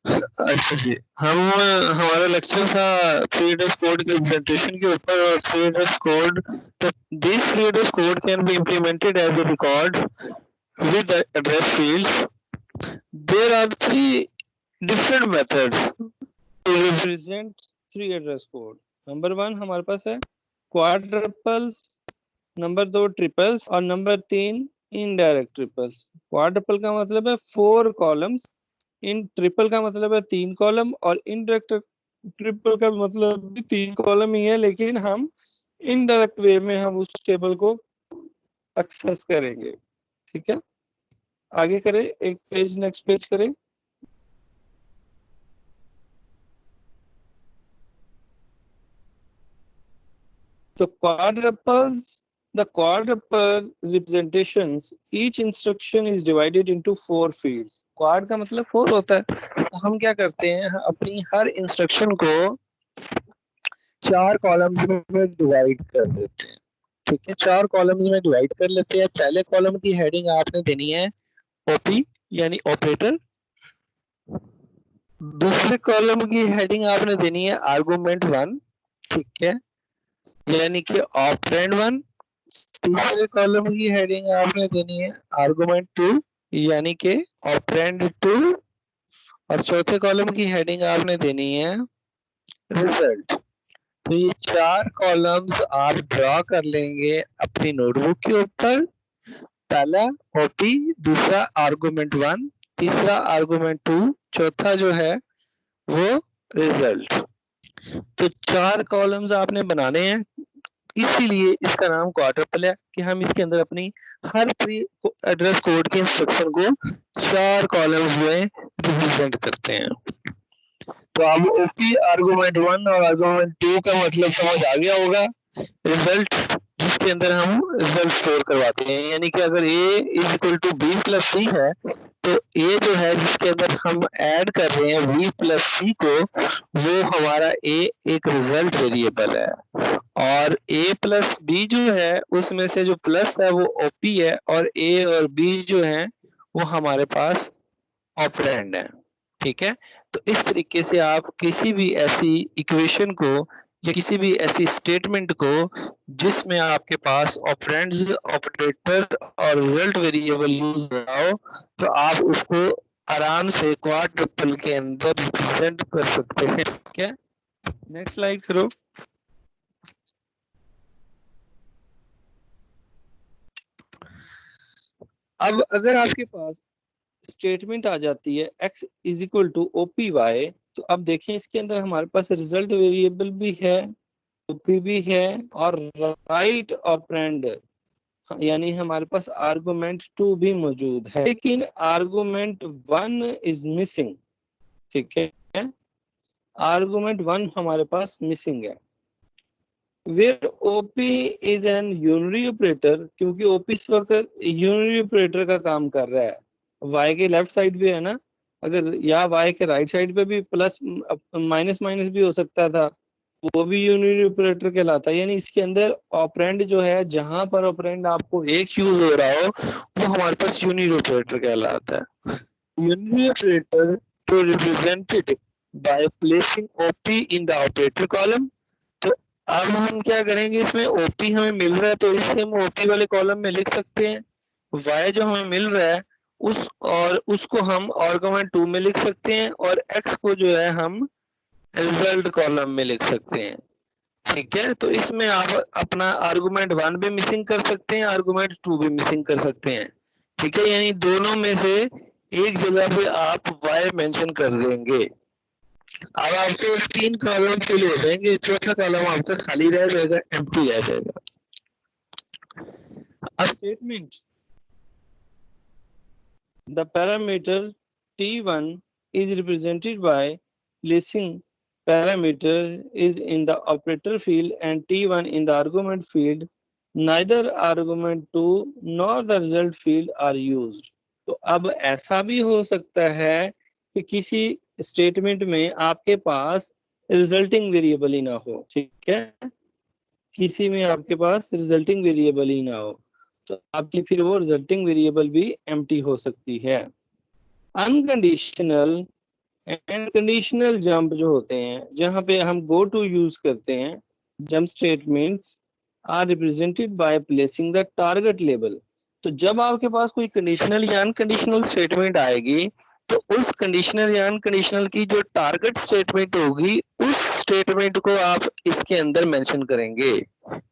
अच्छा जी, हम हमारा लेक्चर था थ्री एड्रेस कोड के प्रेजेंटेशन के ऊपर, और three address code, this three address code can be implemented as a record with the address fields. There are three different methods to represent three address code. Number one हमारे पास है क्वाड्रपल्स, number दो triples, और number तीन indirect triples. Quadruple का मतलब है 4 columns, in triple का मतलब है 3 कॉलम, और इनडायरेक्ट ट्रिपल का मतलब भी 3 कॉलम ही है, लेकिन हम इनडायरेक्ट वे में हम उस टेबल को एक्सेस करेंगे। ठीक है, आगे करें, एक पेज नेक्स्ट पेज करें। तो quadruples, the quadruple representations, each instruction is divided into 4 fields. quad का मतलब 4 होता है, तो हम क्या करते हैं, अपनी हर इंस्ट्रक्शन को 4 कॉलम्स में डिवाइड कर देते हैं। ठीक है, 4 कॉलम्स में डिवाइड कर लेते हैं। पहले कॉलम की हेडिंग आपने देनी है ओपी यानी ऑपरेटर, दूसरे कॉलम की हेडिंग आपने देनी है आर्गुमेंट 1, ठीक है, यानी कि ऑपरेंड 1। तीसरे कॉलम की हेडिंग आपने देनी है आर्गुमेंट 2, यानी कि ऑपरेंड 2, और चौथे कॉलम की हेडिंग आपने देनी है रिजल्ट। तो ये 4 कॉलम्स आप ड्रॉ कर लेंगे अपनी नोटबुक के ऊपर। पहला ओपी, दूसरा आर्गुमेंट 1, तीसरा आर्गुमेंट 2, चौथा जो है वो रिजल्ट। तो 4 कॉलम्स आपने बनाने हैं, इसीलिए इसका नाम क्वाड्रपल है कि हम इसके अंदर अपनी हर थ्री एड्रेस कोड के इंस्ट्रक्शन को 4 कॉलम्स में रिप्रेजेंट करते हैं। तो अब ओपी आर्गुमेंट 1 और आर्गुमेंट 2 का मतलब समझ आ गया होगा। रिजल्ट जिसके अंदर हम रिजल्ट स्टोर करवाते हैं, यानी कि अगर a is equal to B plus C है, तो a जो है जिसके अंदर हम ऐड कर रहे हैं b प्लस सी को, वो हमारा a एक रिजल्ट वेरिएबल है, और a प्लस बी जो है उसमें से जो प्लस है वो ओपी है, और a और b जो है वो हमारे पास ऑपरेंड है। ठीक है, तो इस तरीके से आप किसी भी ऐसी इक्वेशन को या किसी भी ऐसी स्टेटमेंट को जिसमें आपके पास ऑपरेंड्स, ऑपरेटर और रिजल्ट वेरिएबल यूज हो रहा हो, तो आप उसको आराम से क्वाड्रपल के अंदर रिप्रेजेंट कर सकते हैं। ठीक है, नेक्स्ट स्लाइड करो। अब अगर आपके पास स्टेटमेंट आ जाती है x is equal to op y, तो अब देखें इसके अंदर हमारे पास रिजल्ट वेरिएबल भी है, ओपी भी है, और राइट ऑपरेंड यानी हमारे पास आर्गुमेंट 2 भी मौजूद है, लेकिन आर्गुमेंट 1 इज मिसिंग। ठीक है, आर्गुमेंट 1 हमारे पास मिसिंग है। Where op is an unary operator, क्योंकि ओपी इस वक्त यूनरी ऑपरेटर का काम कर रहा है। वाई के लेफ्ट साइड पे है ना, अगर या वाई के राइट साइड पे भी प्लस माइनस माइनस भी हो सकता था, वो भी यूनिरी ऑपरेटर कहलाता है। यानी इसके अंदर ऑपरेंड जो है, जहां पर ऑपरेंड आपको एक यूज हो रहा हो, वो हमारे पास यूनिरी ऑपरेटर कहलाता है। यूनिरी ऑपरेटर तो represented by placing OP in the operator column. तो अब हम क्या करेंगे, इसमें ओपी हमें मिल रहा है तो इसे हम ओपी वाले कॉलम में लिख सकते हैं। वाई जो हमें मिल रहा है उसको हम आर्गुमेंट 2 में लिख सकते हैं, और एक्स को जो है हम रिजल्ट कॉलम में लिख सकते हैं। ठीक है, तो इसमें आप अपना आर्गुमेंट 1 भी मिसिंग कर सकते हैं, आर्गुमेंट 2 भी मिसिंग कर सकते हैं। ठीक है, यानी दोनों में से एक जगह पे आप y मेंशन कर देंगे। अब आपके 3 कॉलम फिल हो जाएंगे, चौथा कॉलम आपका खाली रह जाएगा, एम्प्टी रह जाएगा। A statement, the parameter t1 is represented by placing parameter is in the operator field and t1 in the argument field. Neither argument 2 nor the result field are used. तो अब ऐसा भी हो सकता है कि किसी स्टेटमेंट में आपके पास रिजल्टिंग वेरिएबल ही ना हो। ठीक है, किसी में आपके पास रिजल्टिंग वेरिएबल ही ना हो, तो आपकी फिर वो रिजल्टिंग वेरिएबल भी एम्प्टी हो सकती है। अनकंडीशनल एंड कंडीशनल जंप जो होते हैं, जहां पे हम गो टू यूज करते हैं, jump statements are represented by placing the target label. तो जब आपके पास कोई कंडीशनल या अनकंडीशनल स्टेटमेंट आएगी, तो उस कंडीशनल या अनकंडीशनल की जो टारगेट स्टेटमेंट होगी, उस स्टेटमेंट को आप इसके अंदर मेंशन करेंगे।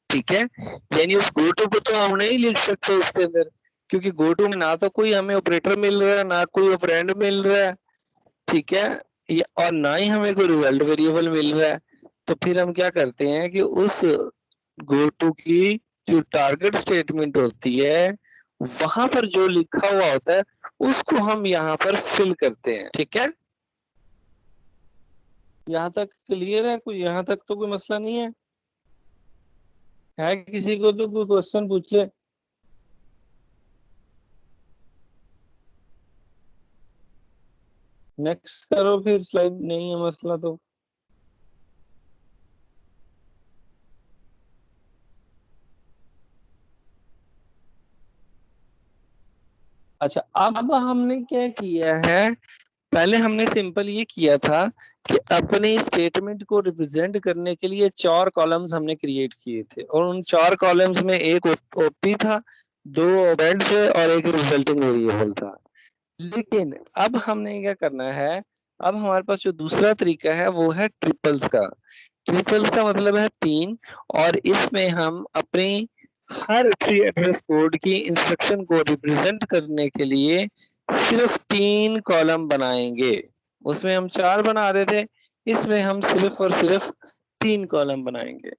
ठीक है, यानी उस गो टू को तो हम नहीं लिख सकते इसके अंदर, क्योंकि गो टू में ना तो कोई हमें ऑपरेटर मिल रहा है, ना कोई ऑपरेंड मिल रहा है। ठीक है, और ना ही हमें कोई रिजल्ट वेरिएबल मिल रहा है। तो फिर हम क्या करते हैं कि उस गो टू की जो टारगेट स्टेटमेंट होती है, वहां पर जो लिखा हुआ होता है उसको हम यहाँ पर फिल करते हैं। ठीक है, यहाँ तक क्लियर है? कोई यहाँ तक तो कोई मसला नहीं है किसी को तो कोई क्वेश्चन पूछ ले। नेक्स्ट करो फिर, स्लाइड नहीं है मसला तो। अच्छा, अब हमने क्या किया है, पहले हमने सिंपल ये किया था कि अपनी स्टेटमेंट को रिप्रेजेंट करने के लिए 4 कॉलम्स हमने क्रिएट किए थे, और उन 4 कॉलम्स में एक ओपी था, 2 ऑपरेंड थे और एक रिजल्टिंग वेरिएबल था। लेकिन अब हमने क्या करना है, अब हमारे पास जो दूसरा तरीका है वो है ट्रिपल्स का। ट्रिपल्स का मतलब है 3, और इसमें हम अपनी हर ट्री एड्रेस कोड की इंस्ट्रक्शन को रिप्रेजेंट करने के लिए सिर्फ 3 कॉलम बनाएंगे। उसमें हम 4 बना रहे थे, इसमें हम सिर्फ और सिर्फ 3 कॉलम बनाएंगे।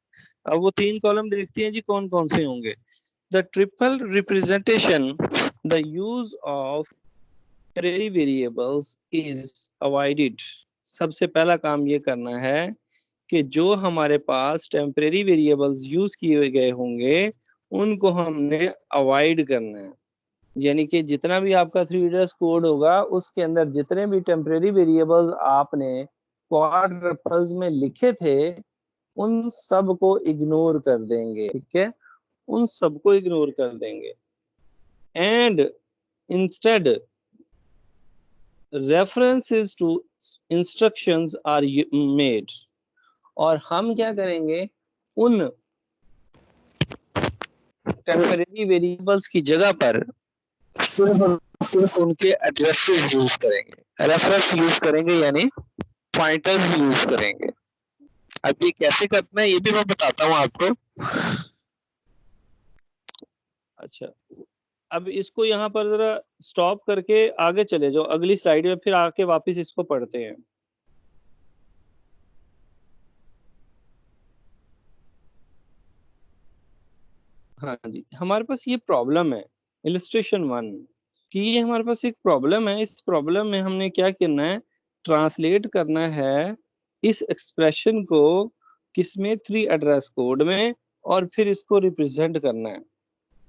अब वो 3 कॉलम देखते हैं जी कौन कौन से होंगे। The triple representation, the use of temporary variables is avoided. सबसे पहला काम ये करना है कि जो हमारे पास टेम्परेरी वेरिएबल्स यूज किए गए होंगे, उनको हमने अवॉइड करना है। यानी कि जितना भी आपका 3 रीडर्स कोड होगा, उसके अंदर जितने भी टेम्परेरी वेरिएबल्स आपने क्वाड्रपल्स में लिखे थे, उन सब को इग्नोर कर देंगे। ठीक है, उन सबको इग्नोर कर देंगे। And instead references to instructions are made. और हम क्या करेंगे, उन टेम्परेरी वेरिएबल्स की जगह पर सिर्फ और सिर्फ उनके एड्रेसेस यूज करेंगे, रेफरेंस यूज करेंगे, यानी पॉइंटर्स यूज करेंगे। अब ये कैसे करना है ये भी मैं बताता हूँ आपको। अच्छा, अब इसको यहाँ पर जरा स्टॉप करके आगे चले जाओ अगली स्लाइड में, फिर आके वापस इसको पढ़ते हैं। हाँ जी, हमारे पास ये प्रॉब्लम है इलिस्ट्रेशन 1 कि ये हमारे पास एक प्रॉब्लम है। इस प्रॉब्लम में हमने क्या करना है, ट्रांसलेट करना है इस एक्सप्रेशन को किसमें, 3 एड्रेस कोड में, और फिर इसको रिप्रेजेंट करना है।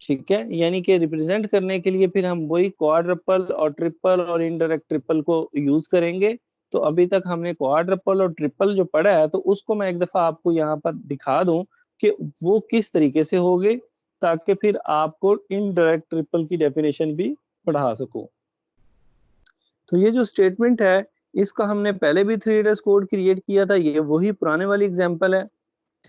ठीक है, यानी कि रिप्रेजेंट करने के लिए फिर हम वही क्वाड्रपल और ट्रिपल और इनडायरेक्ट ट्रिपल को यूज करेंगे। तो अभी तक हमने क्वाड्रपल और ट्रिपल जो पढ़ा है, तो उसको मैं एक दफा आपको यहाँ पर दिखा दूं कि वो किस तरीके से होगे, ताकि फिर आपको इनडायरेक्ट ट्रिपल की डेफिनेशन भी पढ़ा सकूं। तो ये जो स्टेटमेंट है, इसका हमने पहले भी 3 एड्रेस कोड क्रिएट किया था, ये वही पुराने वाली एग्जांपल है।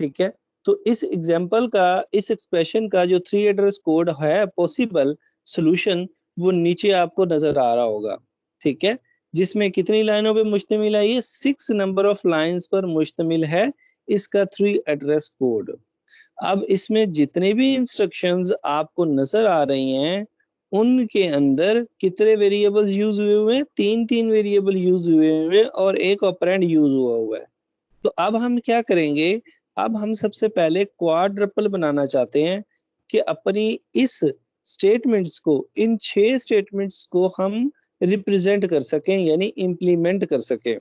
ठीक है, तो इस एग्जांपल का, इस एक्सप्रेशन का जो 3 एड्रेस कोड है पॉसिबल सॉल्यूशन, वो नीचे आपको नजर आ रहा होगा। ठीक है, जिसमें कितनी लाइनों पे मुश्तमिल है, ये 6 नंबर ऑफ लाइंस पर मुश्तमिल है इसका 3 एड्रेस कोड। अब इसमें जितने भी इंस्ट्रक्शंस आपको नजर आ रही हैं, उनके अंदर कितने वेरिएबल्स यूज हुए हैं, 3 वेरिएबल यूज हुए हैं और एक ऑपरेंड यूज हुआ है। तो अब हम क्या करेंगे, अब हम सबसे पहले क्वाड्रपल बनाना चाहते हैं कि अपनी इस स्टेटमेंट्स को, इन 6 स्टेटमेंट्स को हम रिप्रेजेंट कर सकें, यानी इंप्लीमेंट कर सकें।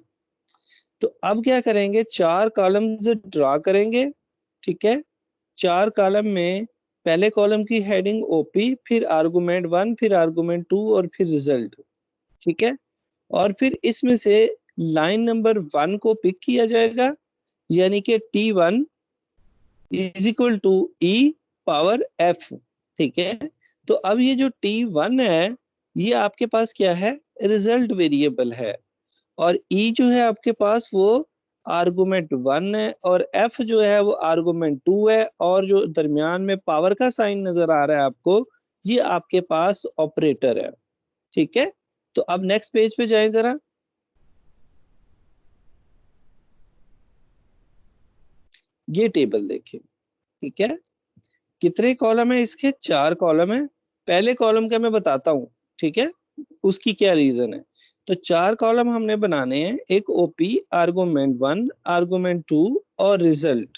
तो अब क्या करेंगे, 4 कॉलम्स ड्रा करेंगे। ठीक है, 4 कॉलम में पहले कॉलम की हेडिंग ओपी, फिर आर्गुमेंट 1, फिर आर्गुमेंट 2 और फिर रिजल्ट। ठीक है, और फिर इसमें से लाइन नंबर 1 को पिक किया जाएगा, यानी कि T1 is equal to E power F। ठीक है, तो अब ये जो T1 है, ये आपके पास क्या है, रिजल्ट वेरिएबल है। और ई जो है आपके पास वो आर्गुमेंट 1 है, और एफ जो है वो आर्गुमेंट 2 है, और जो दरमियान में पावर का साइन नजर आ रहा है आपको, ये आपके पास ऑपरेटर है। ठीक है, तो अब नेक्स्ट पेज पे जाएं जरा। ये टेबल देखिए, ठीक है, कितने कॉलम है इसके? 4 कॉलम है। पहले कॉलम का मैं बताता हूँ, ठीक है, उसकी क्या रीजन है। तो 4 कॉलम हमने बनाने हैं, एक ओपी, आर्गुमेंट 1, आर्गुमेंट 2 और रिजल्ट।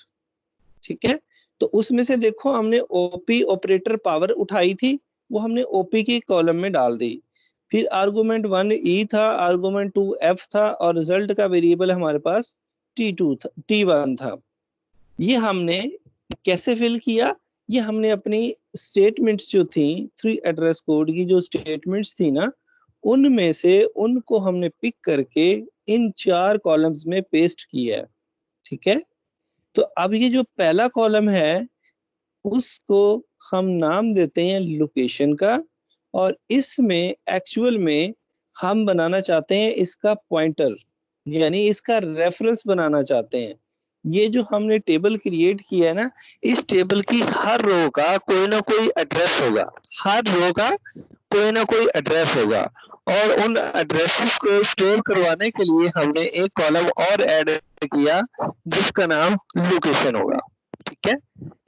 ठीक है, तो उसमें से देखो हमने ओपी ऑपरेटर पावर उठाई थी, वो हमने ओपी की कॉलम में डाल दी। फिर आर्गुमेंट 1 ई था, आर्गुमेंट 2 एफ था, और रिजल्ट का वेरिएबल हमारे पास T2 था, T1 था। ये हमने कैसे फिल किया? ये हमने अपनी स्टेटमेंट्स जो थी, 3 एड्रेस कोड की जो स्टेटमेंट्स थी ना, उनमें से उनको हमने पिक करके इन 4 कॉलम्स में पेस्ट किया है। ठीक है, तो अब ये जो पहला कॉलम है उसको हम नाम देते हैं लोकेशन का, और इसमें एक्चुअल में हम बनाना चाहते हैं इसका पॉइंटर, यानी इसका रेफरेंस बनाना चाहते हैं। ये जो हमने टेबल क्रिएट किया है ना, इस टेबल की हर रो का कोई ना कोई एड्रेस होगा, हर रो का कोई ना कोई एड्रेस होगा, और उन एड्रेसेस को स्टोर करवाने के लिए हमने एक कॉलम और ऐड किया जिसका नाम लोकेशन होगा। ठीक है,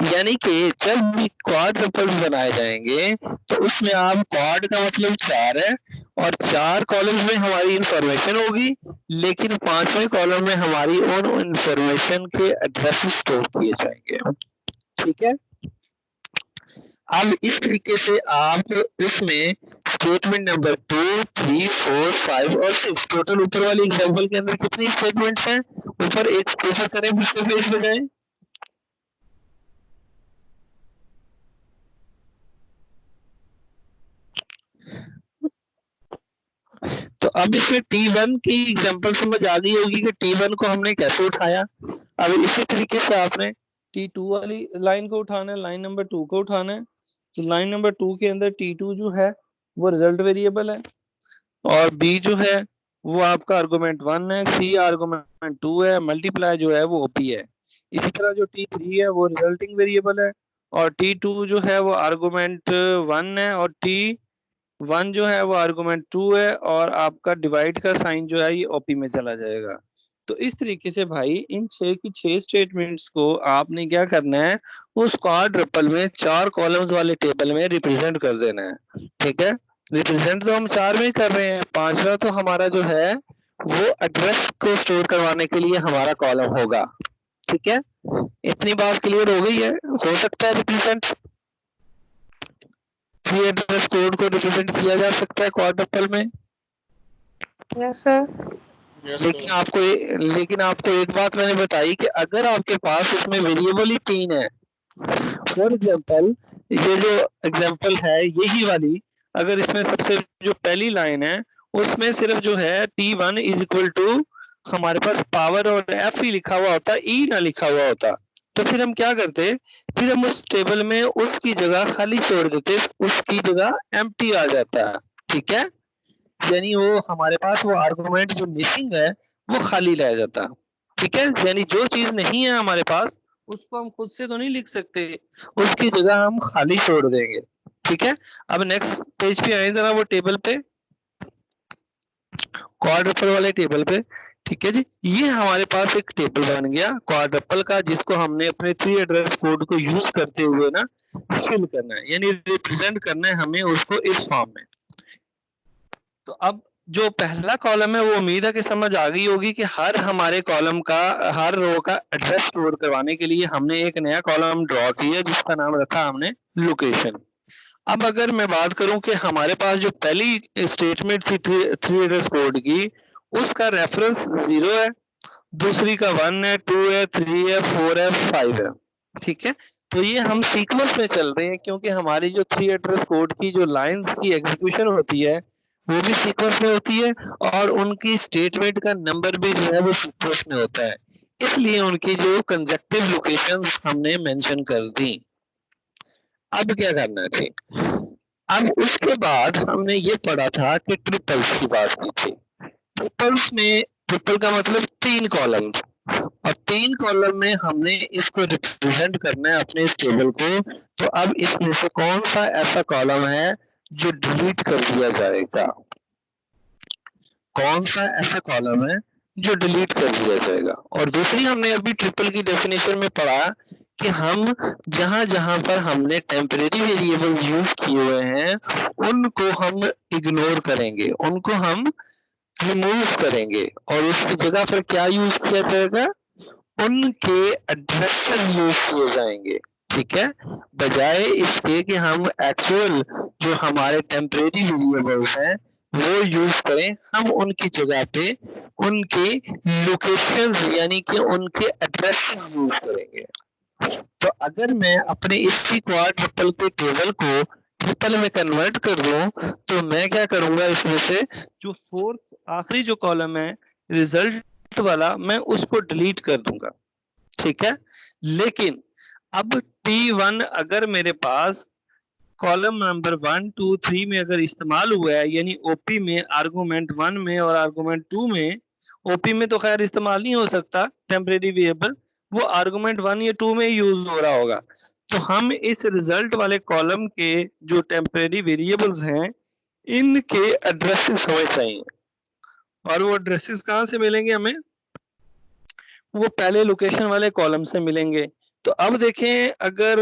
यानी कि जब भी क्वाड्रपल्स बनाए जाएंगे तो उसमें आप क्वाड का मतलब 4 है, और 4 कॉलम्स में हमारी इंफॉर्मेशन होगी, लेकिन 5वें कॉलम में हमारी उन इंफॉर्मेशन के एड्रेस स्टोर किए जाएंगे। ठीक है, अब इस तरीके से आप इसमें स्टेटमेंट नंबर 2, 3, 4, 5 और 6, टोटल ऊपर वाली एग्जांपल के अंदर कितनी स्टेटमेंट्स हैं? ऊपर एक ऊपर करें, दूसरे पेज पे जाएं। तो अब इसमें T1 की एग्जांपल समझ आ गई होगी कि T1 को हमने कैसे उठाया। अब इसी तरीके से आपने T2 वाली लाइन को उठाना है, लाइन नंबर 2 को उठाना है। तो लाइन नंबर 2 के अंदर T2 जो है वो रिजल्ट वेरिएबल है, और B जो है वो आपका आर्गुमेंट 1 है, C आर्गुमेंट 2 है, मल्टीप्लाई जो है वो OP है। इसी तरह जो T3 है वो रिजल्टिंग वेरिएबल है, और T2 जो है वो आर्गुमेंट 1 है, और T1 जो है वो आर्गुमेंट 2 है, और आपका डिवाइड का साइन जो है ये OP में चला जाएगा। तो इस तरीके से भाई इन 6 की 6 स्टेटमेंट्स को आपने क्या करना है, उस क्वाड्रपल में 4 कॉलम्स वाले टेबल में रिप्रेजेंट कर देना है। ठीक है, रिप्रेजेंट तो हम 4 में ही कर रहे हैं, 5वां तो हमारा जो है वो एड्रेस को स्टोर करवाने के लिए हमारा कॉलम होगा। ठीक है, इतनी बात क्लियर हो गई है? हो सकता है रिप्रेजेंट, फ्री एड्रेस कोड को रिप्रेजेंट किया जा सकता है क्वाड्रपल में। Yes sir. लेकिन आपको एक बात मैंने बताई कि अगर आपके पास इसमें वेरिएबल ही 3 है, फॉर एग्जांपल ये जो एग्जांपल है यही वाली, अगर इसमें सबसे जो पहली लाइन है उसमें सिर्फ जो है T1 इज इक्वल टू हमारे पास पावर और F ही लिखा हुआ होता, E ना लिखा हुआ होता, तो फिर हम क्या करते, फिर हम उस टेबल में उसकी जगह खाली छोड़ देते, उसकी जगह एम्प्टी आ जाता है। ठीक है, यानी वो हमारे पास वो आर्गुमेंट जो मिसिंग है वो खाली रह जाता। ठीक है, यानी जो चीज नहीं है हमारे पास उसको हम खुद से तो नहीं लिख सकते, उसकी जगह हम खाली छोड़ देंगे। ठीक है, अब नेक्स्ट पेज पे आए जरा, वो टेबल पे, क्वाड्रपल वाले टेबल पे। ठीक है जी, ये हमारे पास एक टेबल बन गया क्वाड्रपल का, जिसको हमने अपने 3 एड्रेस कोड को यूज करते हुए ना फिल करना है, यानी रिप्रेजेंट करना है हमें उसको इस फॉर्म में। तो अब जो पहला कॉलम है वो उम्मीद है कि समझ आ गई होगी कि हर हमारे कॉलम का, हर रो का एड्रेस स्टोर करवाने के लिए हमने एक नया कॉलम ड्रॉ किया जिसका नाम रखा हमने लोकेशन। अब अगर मैं बात करूं कि हमारे पास जो पहली स्टेटमेंट थी 3 एड्रेस कोड की, उसका रेफरेंस 0 है, दूसरी का 1 है, 2 है, 3 है, 4 है, 5 है। ठीक है, तो ये हम सीक्वेंस में चल रहे हैं क्योंकि हमारी जो 3 एड्रेस कोड की जो लाइंस की एग्जीक्यूशन होती है वो भी सीक्वेंस में होती है, और उनकी स्टेटमेंट का नंबर भी जो है वो सीक्वेंस में होता है, इसलिए उनकी जो कंसेक्टिव लोकेशंस हमने मेंशन कर दी। अब क्या करना है, अब उसके बाद हमने ये पढ़ा था कि ट्रिपल्स की बात की थी। ट्रिपल्स में, ट्रिपल का मतलब 3 कॉलम, और 3 कॉलम में हमने इसको रिप्रेजेंट करना है अपने इस टेबल को। तो अब इसमें से कौन सा ऐसा कॉलम है जो डिलीट कर दिया जाएगा, कौन सा ऐसा कॉलम है जो डिलीट कर दिया जाएगा। और दूसरी हमने अभी ट्रिपल की डेफिनेशन में पढ़ा कि हम जहां जहां पर हमने टेम्परेरी वेरिएबल यूज किए हुए हैं उनको हम इग्नोर करेंगे, उनको हम रिमूव करेंगे, और उसकी जगह पर क्या यूज किया जाएगा, उनके एड्रेसेस यूज किए जाएंगे। ठीक है, बजाय इसके कि हम एक्चुअल जो हमारे टेम्परेरी वेरिएबल्स हैं वो यूज करें, हम उनकी जगह पे उनके लोकेशंस यानी कि उनके एड्रेस यूज करेंगे। तो अगर मैं अपने इसी क्वाड ट्रिपल के टेबल को ट्रिपल में कन्वर्ट कर दूं तो मैं क्या करूंगा, इसमें से जो फोर्थ आखिरी जो कॉलम है रिजल्ट वाला, मैं उसको डिलीट कर दूंगा। ठीक है, लेकिन अब T1 अगर मेरे पास कॉलम नंबर 1, 2, 3 में अगर इस्तेमाल हुआ है, यानी ओपी में आर्गुमेंट 1 में और आर्गुमेंट 2 में, ओपी में तो खैर इस्तेमाल नहीं हो सकता टेम्परेरी वेरिएबल, वो आर्गुमेंट 1 या 2 में यूज हो रहा होगा। तो हम इस रिजल्ट वाले कॉलम के जो टेम्परेरी वेरिएबल्स हैं इनके एड्रेसेस हमें चाहिए, और वो एड्रेसेस कहाँ से मिलेंगे हमें, वो पहले लोकेशन वाले कॉलम से मिलेंगे। तो अब देखें, अगर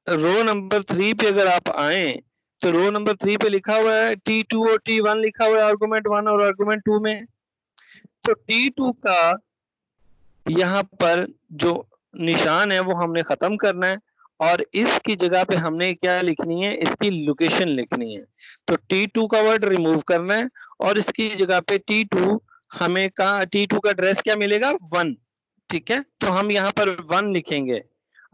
रो नंबर 3 पे अगर आप आए तो रो नंबर 3 पे लिखा हुआ है T2 और T1 लिखा हुआ है आर्गुमेंट 1 और आर्गुमेंट 2 में। तो T2 का यहाँ पर जो निशान है वो हमने खत्म करना है, और इसकी जगह पे हमने क्या लिखनी है, इसकी लोकेशन लिखनी है। तो T2 का वर्ड रिमूव करना है और इसकी जगह पे T2 हमें कहा, T2 का एड्रेस क्या मिलेगा, 1। ठीक है, तो हम यहाँ पर 1 लिखेंगे।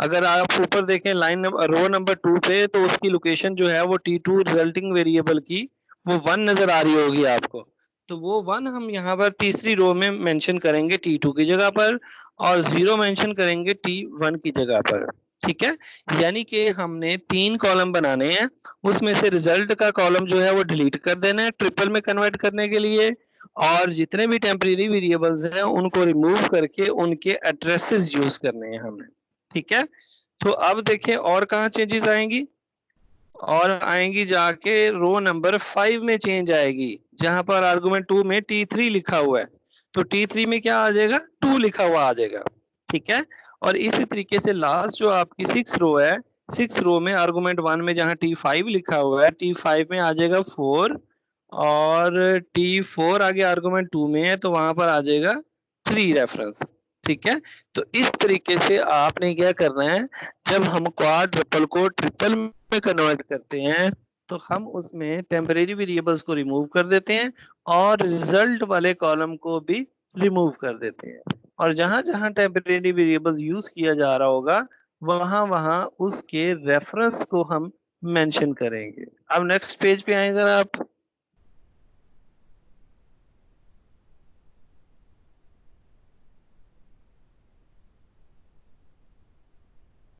अगर आप ऊपर देखें लाइन रो नंबर 2 पे, तो उसकी लोकेशन जो है वो T2 रिजल्टिंग वेरिएबल की वो 1 नजर आ रही होगी आपको। तो वो 1 हम यहाँ पर तीसरी रो में मेंशन करेंगे T2 की जगह पर, और 0 मेंशन करेंगे T1 की जगह पर। ठीक है, यानी कि हमने 3 कॉलम बनाने हैं, उसमें से रिजल्ट का कॉलम जो है वो डिलीट कर देना है ट्रिपल में कन्वर्ट करने के लिए, और जितने भी टेम्परेरी वेरिएबल्स हैं उनको रिमूव करके उनके एड्रेसेस यूज करने हैं हमें। ठीक है, तो अब देखें और कहाँ चेंजेस आएंगी, और आएंगी जाके रो नंबर 5 में चेंज आएगी, जहां पर आर्गुमेंट 2 में T3 लिखा हुआ है, तो T3 में क्या आ जाएगा, 2 लिखा हुआ आ जाएगा। ठीक है, और इसी तरीके से लास्ट जो आपकी 6 रो है, 6 रो में आर्गुमेंट 1 में जहां T5 लिखा हुआ है, T5 में आ जाएगा 4, और T4 आगे आर्गुमेंट 2 में है तो वहां पर आ जाएगा 3 रेफरेंस। ठीक है, तो इस तरीके से आपने क्या करना है, जब हम क्वाड ट्रिपल को ट्रिपल में कन्वर्ट करते हैं तो हम उसमें टेम्परेरी वेरिएबल्स को रिमूव कर देते हैं और रिजल्ट वाले कॉलम को भी रिमूव कर देते हैं, और जहां जहां टेम्परेरी वेरिएबल्स यूज किया जा रहा होगा वहां वहां उसके रेफरेंस को हम मेंशन करेंगे। अब नेक्स्ट पेज पे आए जरा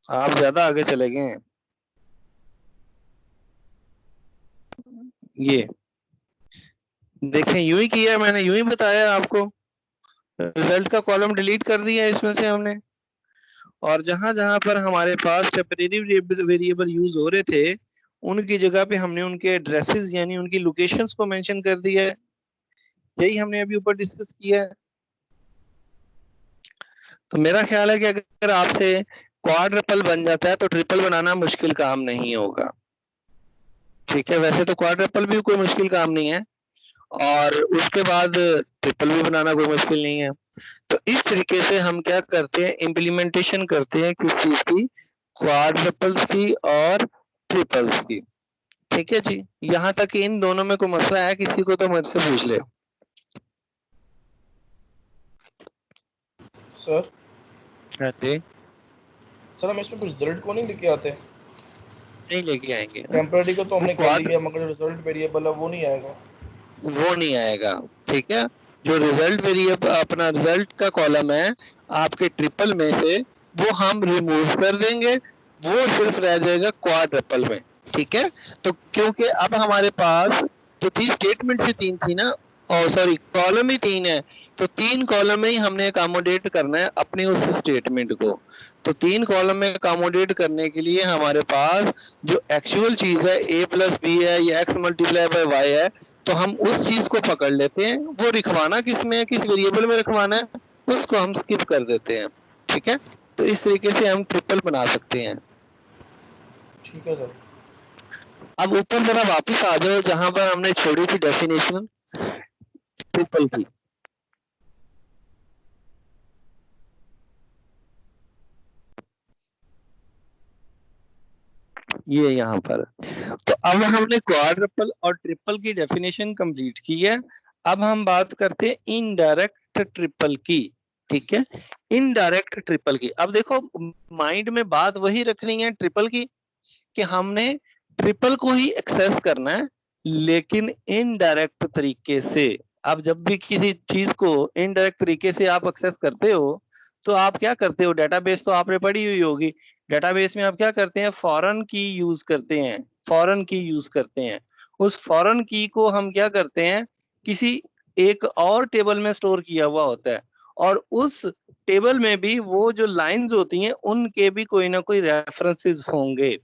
आप ज्यादा आगे चले गए हैं। ये देखें, यूं ही किया मैंने, यूं ही बताया आपको, रिजल्ट का कॉलम डिलीट कर दिया इसमें से हमने, और जहां जहां पर हमारे पास टेम्परेरी वेरिएबल यूज हो रहे थे उनकी जगह पे हमने उनके एड्रेसेस यानी उनकी लोकेशंस को मेंशन कर दिया है। यही हमने अभी ऊपर डिस्कस किया है। तो मेरा ख्याल है कि अगर आपसे क्वाड्रपल बन जाता है तो ट्रिपल बनाना मुश्किल काम नहीं होगा। ठीक है, वैसे तो क्वाड्रपल भी कोई मुश्किल काम नहीं है, और उसके बाद ट्रिपल भी बनाना कोई मुश्किल नहीं है। तो इस तरीके से हम क्या करते हैं, इम्प्लीमेंटेशन करते हैं किस चीज की, क्वाड्रपल्स की और ट्रिपल्स की। ठीक है जी, यहाँ तक इन दोनों में कोई मसला है किसी को तो मुझसे पूछ ले। सर हाँ जी, सर हम इसमें रिजल्ट को नहीं लेके आते, नहीं लेके आएंगे, टेम्परेरी को तो हमने कर क्वाड लिया मगर जो रिजल्ट वेरिएबल है वो नहीं आएगा। वो नहीं आएगा। ठीक है, जो रिजल्ट वेरिएबल अपना रिजल्ट का कॉलम है आपके ट्रिपल में से वो हम रिमूव कर देंगे, वो सिर्फ रह जाएगा क्वाड्रपल में। ठीक है, तो क्योंकि अब हमारे पास जो थी स्टेटमेंट से 3 थी ना, सॉरी कॉलम ही 3 है, तो 3 कॉलम में ही हमने अकोमोडेट करना है अपने उस स्टेटमेंट को। तो 3 कॉलम में अकोमोडेट करने के लिए हमारे पास जो एक्चुअल चीज है a प्लस बी है या x मल्टीप्लाई बाय y है, तो हम उस चीज को पकड़ लेते हैं। वो लिखवाना किस में है, किस वेरिएबल में लिखवाना है, उसको हम स्किप कर देते हैं। ठीक है, तो इस तरीके से हम ट्रिपल बना सकते हैं। ठीक है सर। अब ऊपर जरा वापस आ जाओ जहां पर हमने छोड़ी थी डेफिनेशन ट्रिपल की। ये यहाँ पर, तो अब हमने क्वाड्रपल और ट्रिपल की डेफिनेशन कंप्लीट की है। अब हम बात करते हैं इनडायरेक्ट ट्रिपल की। ठीक है, इनडायरेक्ट ट्रिपल की। अब देखो माइंड में बात वही रखनी है ट्रिपल की, कि हमने ट्रिपल को ही एक्सेस करना है, लेकिन इनडायरेक्ट तरीके से। अब जब भी किसी चीज को इनडायरेक्ट तरीके से आप एक्सेस करते हो, तो आप क्या करते हो, डेटाबेस तो आपने पढ़ी हुई होगी। डेटाबेस में आप क्या करते हैं, फॉरेन की यूज करते हैं, फॉरेन की यूज करते हैं। उस फॉरेन की को हम क्या करते हैं, किसी एक और टेबल में स्टोर किया हुआ होता है, और उस टेबल में भी वो जो लाइंस होती हैं उनके भी कोई ना कोई रेफरेंसेस होंगे।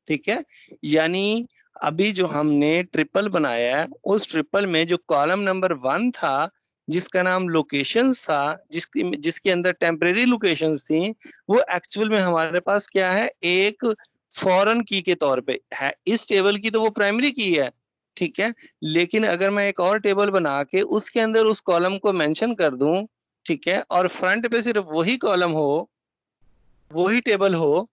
ठीक है, यानी अभी जो हमने ट्रिपल बनाया है, उस ट्रिपल में जो कॉलम नंबर 1 था, जिसका नाम लोकेशंस था, जिसके अंदर टेम्परेरी लोकेशंस थी, वो एक्चुअल में हमारे पास क्या है, एक फॉरेन की के तौर पे है। इस टेबल की तो वो प्राइमरी की है। ठीक है, लेकिन अगर मैं एक और टेबल बना के उसके अंदर उस कॉलम को मेंशन कर दूं, ठीक है, और फ्रंट पे सिर्फ वही कॉलम हो, वही टेबल हो,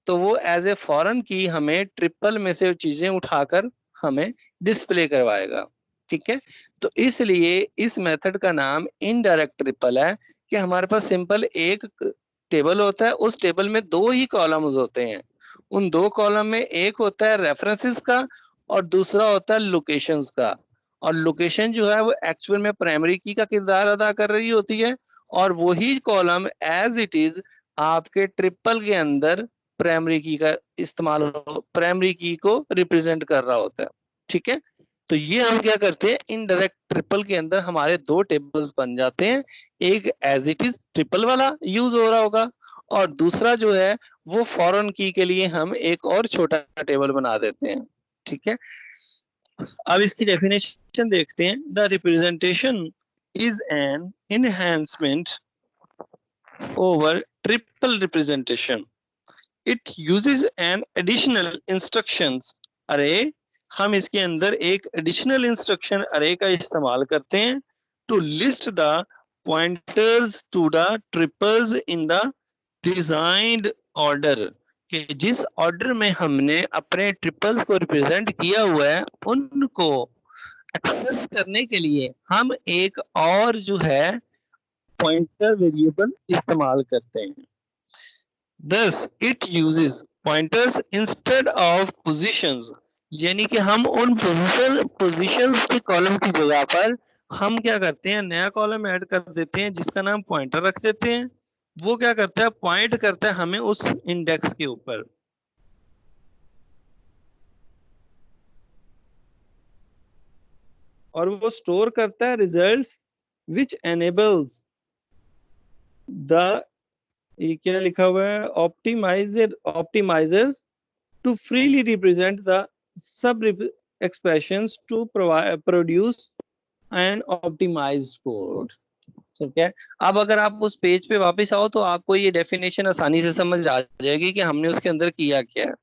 तो वो एज ए फॉरेन की हमें ट्रिपल में से चीजें उठाकर हमें डिस्प्ले करवाएगा। ठीक है, तो इसलिए इस मेथड का नाम इनडायरेक्ट ट्रिपल है, कि हमारे पास सिंपल एक टेबल होता है, उस टेबल में 2 ही कॉलम्स होते हैं। उन 2 कॉलम में एक होता है रेफरेंसेस का और दूसरा होता है लोकेशंस का। और लोकेशन जो है वो एक्चुअल में प्राइमरी की का किरदार अदा कर रही होती है, और वही कॉलम एज इट इज आपके ट्रिपल के अंदर प्राइमरी की का इस्तेमाल, प्राइमरी की को रिप्रेजेंट कर रहा होता है। ठीक है, तो ये हम क्या करते हैं, इनडायरेक्ट ट्रिपल के अंदर हमारे 2 टेबल्स बन जाते हैं। एक एज इट इज ट्रिपल वाला यूज हो रहा होगा, और दूसरा जो है वो फॉरेन की के लिए हम एक और छोटा टेबल बना देते हैं। ठीक है, अब इसकी डेफिनेशन देखते हैं। The representation is an enhancement over triple representation. It uses an additional instructions array. हम इसके अंदर एक additional instruction array का इस्तेमाल करते हैं to list the pointers to the triples in the designed order, कि जिस ऑर्डर में हमने अपने ट्रिपल्स को रिप्रेजेंट किया हुआ है उनको एक्सेस करने के लिए हम एक और जो है पॉइंटर वेरिएबल इस्तेमाल करते हैं। Thus it uses pointers instead of positions, यानी कि हम उन पोजीशंस के कॉलम की जगह पर हम क्या करते हैं, नया कॉलम ऐड कर देते हैं जिसका नाम पॉइंटर रख देते हैं। वो क्या करता है, पॉइंट करता है हमें उस इंडेक्स के ऊपर। और वो स्टोर करता है रिजल्ट्स विच एनेबल्स द, ये क्या लिखा हुआ है, optimisers to freely represent the sub expressions to produce an optimised code. ठीक है, अब अगर आप उस पेज पे वापस आओ तो आपको ये डेफिनेशन आसानी से समझ आ जाएगी कि हमने उसके अंदर किया क्या है।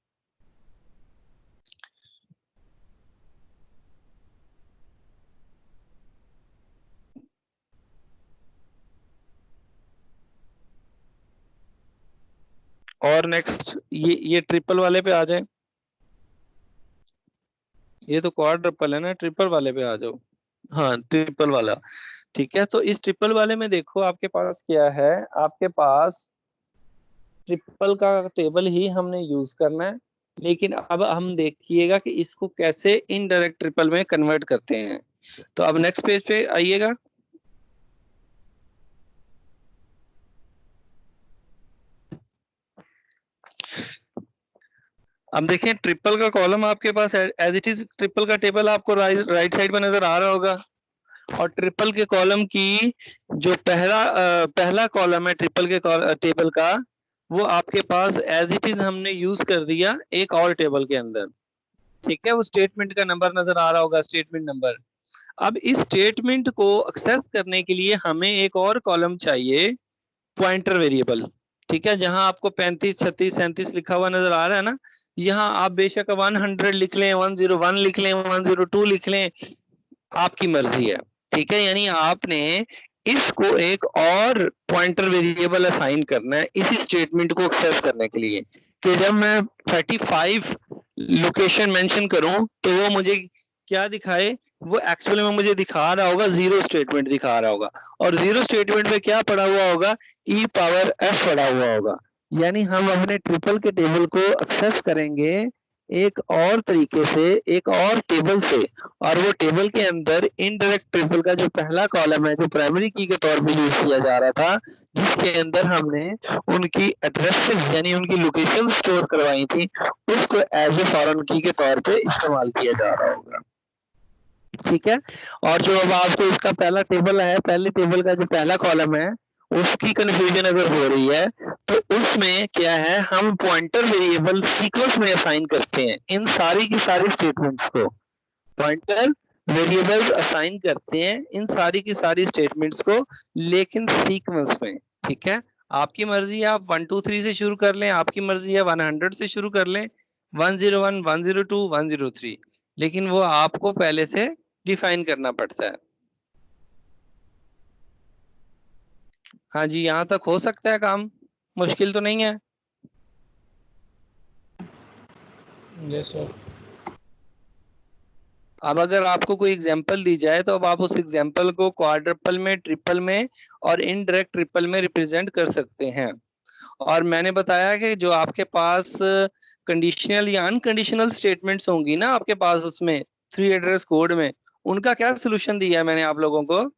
और नेक्स्ट ये ट्रिपल वाले पे आ जाए। ये तो क्वाड्रपल है ना, ट्रिपल वाले पे आ जाओ। हाँ, ट्रिपल वाला। ठीक है, तो इस ट्रिपल वाले में देखो आपके पास क्या है, आपके पास ट्रिपल का टेबल ही हमने यूज करना है, लेकिन अब हम देखिएगा कि इसको कैसे इनडायरेक्ट ट्रिपल में कन्वर्ट करते हैं। तो अब नेक्स्ट पेज पे आइएगा। अब देखें ट्रिपल का कॉलम आपके पास एज इट इज ट्रिपल का टेबल आपको राइट साइड पर नजर आ रहा होगा, और ट्रिपल के कॉलम की जो पहला कॉलम है ट्रिपल के टेबल का, वो आपके पास एज इट इज हमने यूज कर दिया एक और टेबल के अंदर। ठीक है, वो स्टेटमेंट का नंबर नजर आ रहा होगा, स्टेटमेंट नंबर। अब इस स्टेटमेंट को एक्सेस करने के लिए हमें एक और कॉलम चाहिए, पॉइंटर वेरिएबल। ठीक है, जहां आपको 35, 36, 37 लिखा हुआ नजर आ रहा है ना, यहाँ आप बेशक 100 लिख लें, 101 लिख लें, 102 लिख लें, आपकी मर्जी है। ठीक है, यानी आपने इसको एक और पॉइंटर वेरिएबल असाइन करना है इसी स्टेटमेंट को एक्सेस करने के लिए, कि जब मैं 35 लोकेशन मेंशन करूं तो वो मुझे क्या दिखाए, वो एक्चुअली में मुझे दिखा रहा होगा, जीरो स्टेटमेंट दिखा रहा होगा। और जीरो स्टेटमेंट में क्या पड़ा हुआ होगा, ई पावर एफ पड़ा हुआ होगा। यानी हम अपने ट्रिपल के टेबल को एक्सेस करेंगे एक और तरीके से, एक और टेबल से, और वो टेबल के अंदर इनडायरेक्ट ट्रिपल का जो पहला कॉलम है, जो प्राइमरी की के तौर पे यूज किया जा रहा था, जिसके अंदर हमने उनकी एड्रेसेस यानी उनकी लोकेशन स्टोर करवाई थी, उसको एज ए फॉरेन की के तौर पे इस्तेमाल किया जा रहा होगा। ठीक है, और जो अब आपको इसका पहला टेबल है, पहले टेबल का जो पहला कॉलम है, उसकी कंफ्यूजन अगर हो रही है तो उसमें क्या है, हम पॉइंटर वेरिएबल सीक्वेंस में असाइन करते हैं इन सारी की सारी स्टेटमेंट्स को, पॉइंटर वेरिएबल्स असाइन करते हैं इन सारी की सारी स्टेटमेंट्स को, लेकिन सीक्वेंस में। ठीक है, आपकी मर्जी है, आप 1 2 3 से शुरू कर लें, आपकी मर्जी है 100 से शुरू कर लें, 101 102 103, लेकिन वो आपको पहले से डिफाइन करना पड़ता है। हाँ जी, यहाँ तक हो सकता है काम, मुश्किल तो नहीं है। Yes sir. अब अगर आपको कोई एग्जांपल दी जाए तो अब आप उस एग्जांपल को क्वाड्रपल में, ट्रिपल में और इनडायरेक्ट ट्रिपल में रिप्रेजेंट कर सकते हैं। और मैंने बताया कि जो आपके पास कंडीशनल या अनकंडीशनल स्टेटमेंट्स होंगी ना आपके पास उसमें 3 एड्रेस कोड में, उनका क्या सोल्यूशन दिया है मैंने आप लोगों को।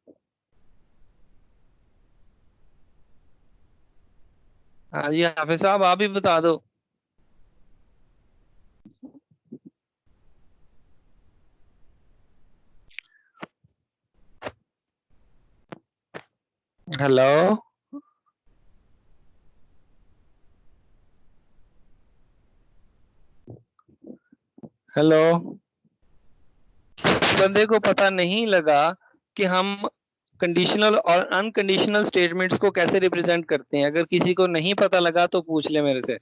हाँ जी हाफिज साहब, आप भी बता दो। Hello, hello. इस बंदे को पता नहीं लगा कि हम कंडीशनल और अनकंडीशनल स्टेटमेंट्स को कैसे रिप्रेजेंट करते हैं। अगर किसी को नहीं पता लगा तो पूछ ले मेरे से।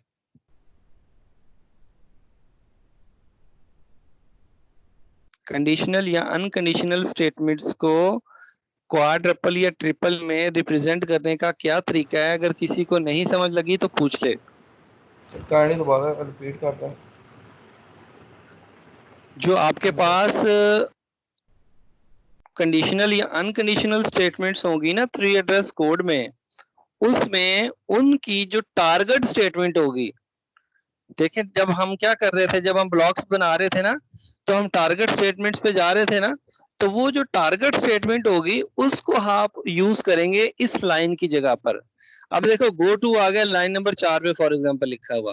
कंडीशनल या अनकंडीशनल स्टेटमेंट्स को क्वाड्रपल या ट्रिपल में रिप्रेजेंट करने का क्या तरीका है, अगर किसी को नहीं समझ लगी तो पूछ ले। कहानी दोबारा रिपीट करता है। जो आपके पास कंडीशनल या अनकंडीशनल स्टेटमेंट्स होंगी ना 3 एड्रेस कोड में, उसमें उनकी जो टारगेट स्टेटमेंट होगी, देखें जब हम क्या कर रहे थे, जब हम ब्लॉक्स बना रहे थे ना, तो हम टारगेट स्टेटमेंट्स पे जा रहे थे ना, तो वो जो टारगेट स्टेटमेंट होगी उसको आप यूज करेंगे इस लाइन की जगह पर। अब देखो गो टू आ गया लाइन नंबर 4 पे फॉर एग्जांपल लिखा हुआ,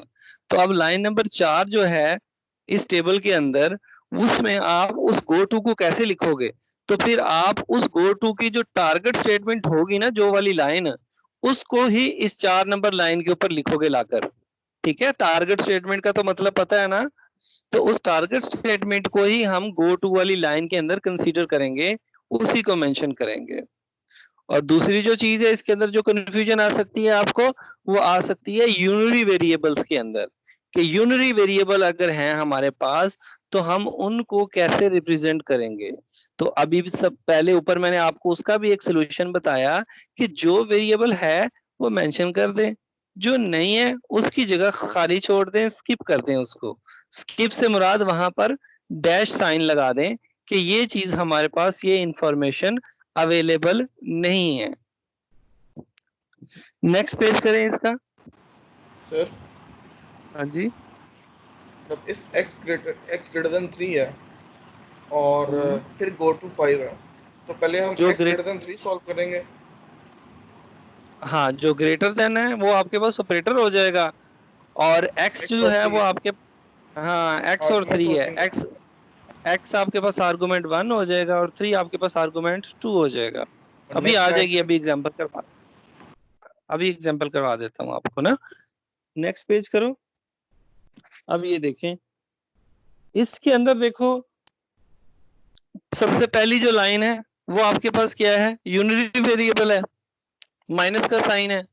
तो अब लाइन नंबर 4 जो है इस टेबल के अंदर, उसमें आप उस गो टू को कैसे लिखोगे, तो फिर आप उस गो टू की जो टारगेट स्टेटमेंट होगी ना, जो वाली लाइन, उसको ही इस 4 नंबर लाइन के ऊपर लिखोगे लाकर। ठीक है, टारगेट स्टेटमेंट का तो मतलब पता है ना, तो उस टारगेट स्टेटमेंट को ही हम गो टू वाली लाइन के अंदर कंसीडर करेंगे, उसी को मेंशन करेंगे। और दूसरी जो चीज है इसके अंदर जो कंफ्यूजन आ सकती है आपको, वो आ सकती है यूनरी वेरिएबल्स के अंदर, कि यूनरी वेरिएबल अगर हैं हमारे पास तो हम उनको कैसे रिप्रेजेंट करेंगे। तो अभी भी सब पहले ऊपर मैंने आपको उसका भी एक सोल्यूशन बताया कि जो वेरिएबल है वो मेंशन कर दें, जो नहीं है उसकी जगह खाली छोड़ दें, स्किप कर दें उसको। स्किप से मुराद वहां पर डैश साइन लगा दें कि ये चीज हमारे पास, ये इंफॉर्मेशन अवेलेबल नहीं है। नेक्स्ट पेज करें इसका। सर हाँ जी। मतलब इफ x ग्रेटर देन 3 है और फिर गो टू 5 है, तो पहले हम जो x ग्रेटर देन 3 सॉल्व करेंगे। हाँ, जो ग्रेटर देन है वो आपके पास ऑपरेटर हो जाएगा, और x x जो और है 3 वो आपके, हाँ x और आर्गुमेंट 3 है, होते हैं। x x आपके पास आर्गुमेंट 1 हो जाएगा और 3 आपके पास आर्गुमेंट 2 हो जाएगा। और अभी next आ line जाएगी, अभी एग्जांपल करवा देता हूँ आपको ना। नेक्स्ट पेज करो। अब ये देखें, इसके अंदर देखो, सबसे पहली जो लाइन है वो आपके पास क्या है, यूनिटी वेरिएबल है, माइनस का साइन है,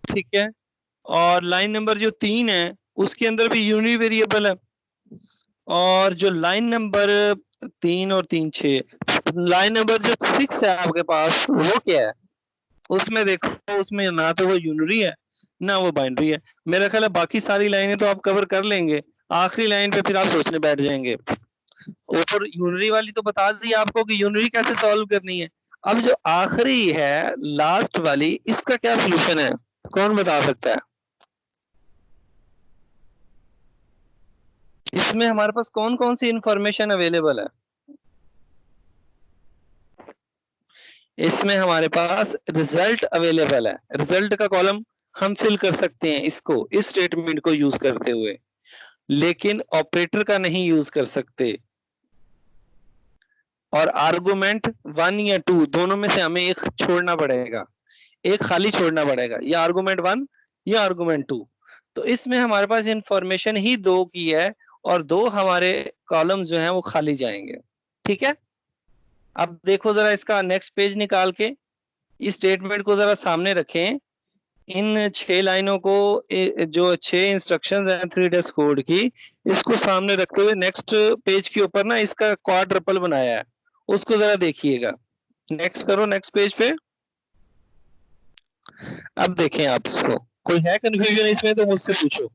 ठीक है। और लाइन नंबर जो 3 है उसके अंदर भी यूनिटी वेरिएबल है। और जो लाइन नंबर 3 और 3 6, लाइन नंबर जो 6 है आपके पास वो क्या है, उसमें देखो, उसमें ना तो वो यूनरी है ना वो बाइनरी है। मेरा ख्याल है बाकी सारी लाइनें तो आप कवर कर लेंगे, आखिरी लाइन पे फिर आप सोचने बैठ जाएंगे। ऊपर यूनरी वाली तो बता दी आपको कि यूनरी कैसे सॉल्व करनी है। अब जो आखिरी है लास्ट वाली, इसका क्या सोल्यूशन है, कौन बता सकता है? इसमें हमारे पास कौन कौन सी इंफॉर्मेशन अवेलेबल है? इसमें हमारे पास रिजल्ट अवेलेबल है, रिजल्ट का कॉलम हम फिल कर सकते हैं इसको, इस स्टेटमेंट को यूज करते हुए, लेकिन ऑपरेटर का नहीं यूज कर सकते। और आर्गुमेंट 1 या 2 दोनों में से हमें एक छोड़ना पड़ेगा, एक खाली छोड़ना पड़ेगा, या आर्गुमेंट 1 या आर्गुमेंट 2। तो इसमें हमारे पास इंफॉर्मेशन ही 2 की है और 2 हमारे कॉलम जो हैं वो खाली जाएंगे, ठीक है। अब देखो जरा इसका नेक्स्ट पेज निकाल के इस स्टेटमेंट को जरा सामने रखें। इन 6 लाइनों को, जो 6 इंस्ट्रक्शंस हैं 3 डेज कोड की, इसको सामने रखते हुए नेक्स्ट पेज के ऊपर ना इसका क्वाड्रपल बनाया है, उसको जरा देखिएगा। नेक्स्ट करो, नेक्स्ट पेज पे। अब देखें आप इसको, कोई है कंफ्यूजन इसमें तो मुझसे पूछो।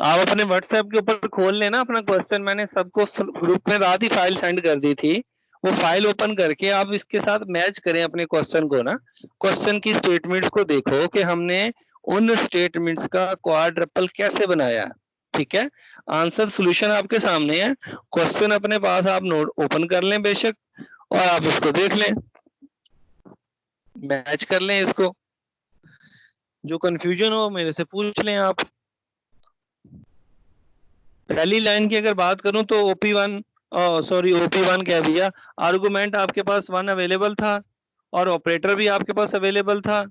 आप अपने व्हाट्सएप के ऊपर खोल लेना अपना क्वेश्चन, मैंने सबको ग्रुप में रात ही फाइल सेंड कर दी थी, वो फाइल ओपन करके आप इसके साथ मैच करें अपने क्वेश्चन को ना, क्वेश्चन की स्टेटमेंट्स को देखो कि हमने उन स्टेटमेंट्स का क्वाड्रपल कैसे बनाया है, ठीक है। आंसर सॉल्यूशन आपके सामने है, क्वेश्चन अपने पास आप नोट ओपन कर लें बेशक, और आप इसको देख लें, मैच कर लें इसको, जो कंफ्यूजन हो मेरे से पूछ लें आप। पहली लाइन की अगर बात करूं तो OP1, सॉरी OP1 कह दिया, आर्गुमेंट आपके पास 1 अवेलेबल था और ऑपरेटर भी आपके पास अवेलेबल था